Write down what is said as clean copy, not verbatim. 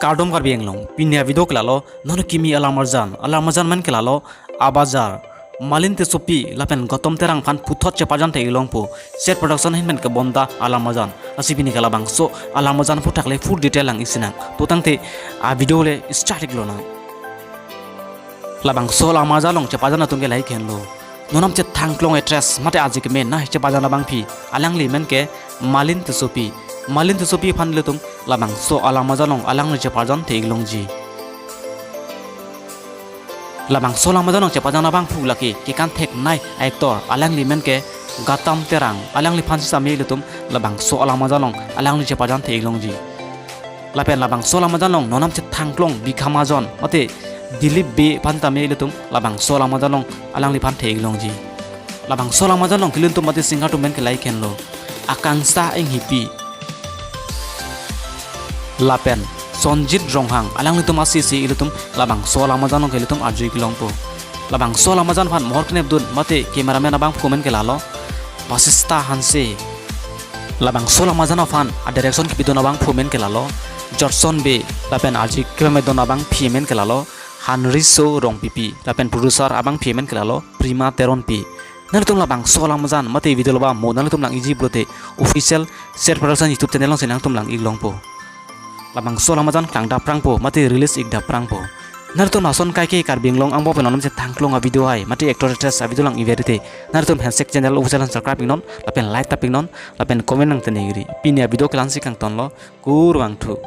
kardom kar bieng long pinya video kelalo nono kimi alarmarjan man kelalo abazar malin te sopi lapen gotom terang fan puthot chepajan te ilong po set production hinmen ke bonda alarmarjan asibini kala bang so alarmarjan putak le full detail lang isinang totang te a video le static lo na labang so alarmarjan long chepajan atun ke lai ken lo nonam che thangklong address mate aji ke men na chepajan labang phi alang li men ke malin te sopi fan le tung labang so alarmarjan long alang le chepajan te ilong ji labang so alarmarjan long chepajan labang phu laki ke kan thek nai actor alang li men ke gatam terang alang li fan sami le tum labang so alarmarjan long alang le chepajan te ilong ji lapen labang so alarmarjan long nonam che thangklong bikhamajon mate dilip be fan tami le tum labang so alarmarjan long alang li fan te ilong ji labang so alarmarjan long kilun tum mate singa tum men ke lai ken lo akangsa eng hipi lapen sonjit ronghang alang litum asisi ilutum labang so alarmarjan long ilutum arjui kilong po labang so alarmarjan fan mohor knep dun mate cameraman abang komen ke lalo pasista hanse labang so alarmarjan fan a direction ki bidon abang fomen ke lalo jorson be lapen arjui kemedon abang piemen ke lalo hanriso rong pipi lapen producer abang piemen ke lalo prima teron pi nalitum labang so alarmarjan mate video loba mo nalitum lang iji brote official set production youtube channel long senang tum lang iglong po labang so alarmarjan klang da prang po mate release ik da prang po nartum nason kai ke kar binglong ang bo penom se thangklong a video hai mate actor actress a video lang iverite nartum handshake channel official subscribe non lapen like taping non lapen comment nang tenegri pinia video klansi kang tonlo kurwang thu